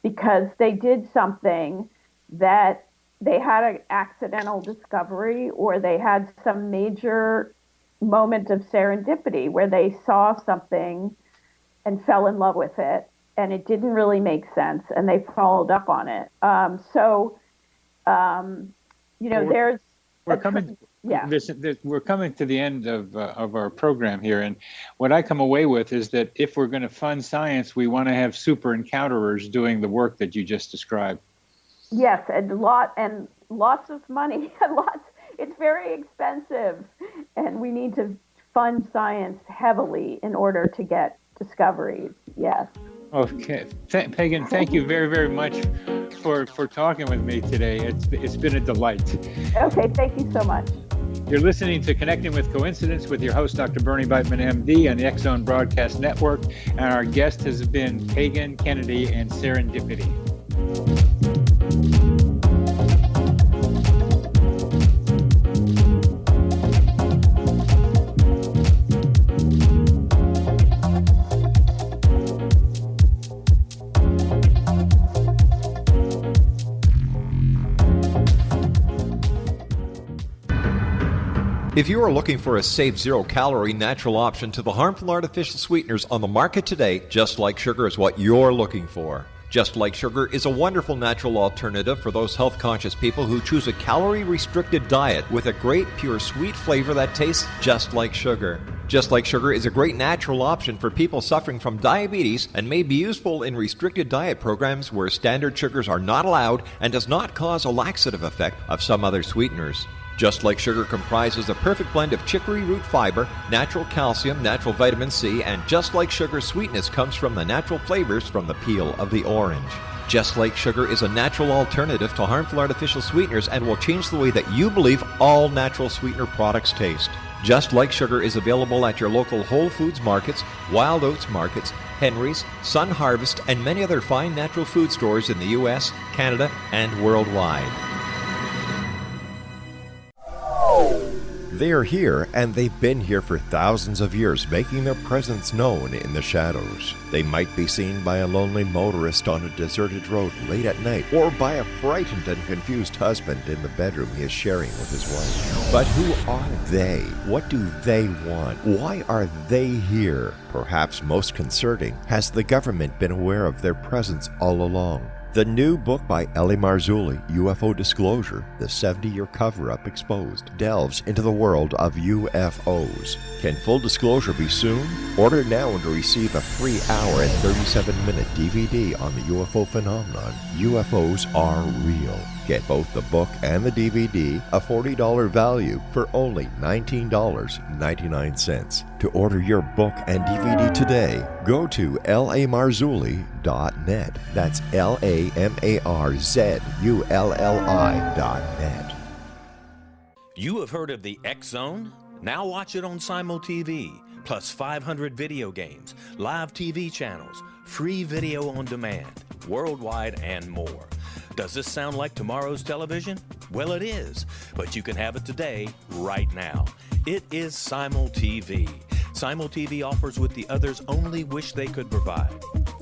because they did something that they had an accidental discovery or they had some major moment of serendipity where they saw something and fell in love with it, and it didn't really make sense, and they followed up on it. We're coming to the end of our program here, and what I come away with is that if we're going to fund science, we want to have super encounterers doing the work that you just described. Yes, and lots of money, It's very expensive, and we need to fund science heavily in order to get discoveries. Yes. Okay, Pagan, thank you very, very much for talking with me today. It's been a delight. Okay, thank you so much. You're listening to Connecting with Coincidence with your host, Dr. Bernie Beitman, MD, on the X-Zone Broadcast Network, and our guest has been Pagan Kennedy and Serendipity. If you are looking for a safe, zero-calorie, natural option to the harmful artificial sweeteners on the market today, Just Like Sugar is what you're looking for. Just Like Sugar is a wonderful natural alternative for those health-conscious people who choose a calorie-restricted diet with a great, pure, sweet flavor that tastes just like sugar. Just Like Sugar is a great natural option for people suffering from diabetes and may be useful in restricted diet programs where standard sugars are not allowed and does not cause a laxative effect of some other sweeteners. Just Like Sugar comprises a perfect blend of chicory root fiber, natural calcium, natural vitamin C, and Just Like Sugar's sweetness comes from the natural flavors from the peel of the orange. Just Like Sugar is a natural alternative to harmful artificial sweeteners and will change the way that you believe all natural sweetener products taste. Just Like Sugar is available at your local Whole Foods markets, Wild Oats markets, Henry's, Sun Harvest, and many other fine natural food stores in the U.S., Canada, and worldwide. They are here, and they've been here for thousands of years, making their presence known in the shadows. They might be seen by a lonely motorist on a deserted road late at night, or by a frightened and confused husband in the bedroom he is sharing with his wife. But who are they? What do they want? Why are they here? Perhaps most concerning, has the government been aware of their presence all along? The new book by Ellie Marzulli, UFO Disclosure, the 70-year cover-up exposed, delves into the world of UFOs. Can full disclosure be soon? Order now and receive a free hour and 37-minute DVD on the UFO phenomenon. UFOs are real. Get both the book and the DVD, a $40 value, for only $19.99. To order your book and DVD today, go to lamarzulli.net. That's LAMARZULLI.net. You have heard of the X-Zone? Now watch it on Simul TV, plus 500 video games, live TV channels, free video on demand, worldwide, and more. Does this sound like tomorrow's television? Well, it is, but you can have it today, right now. It is Simul TV. Simul TV offers what the others only wish they could provide.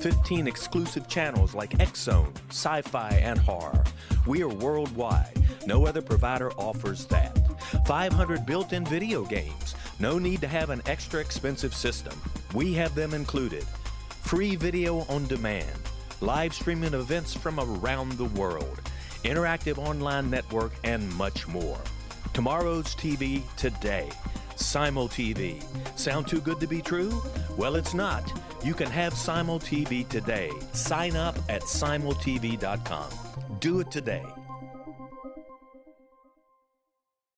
15 exclusive channels like X-Zone, Sci-Fi, and Horror. We are worldwide. No other provider offers that. 500 built-in video games. No need to have an extra expensive system. We have them included. Free video on demand. Live streaming events from around the world. Interactive online network, and much more. Tomorrow's TV today. Simul TV. Sound too good to be true? Well, it's not. You can have Simul TV today. Sign up at simultv.com. Do it today.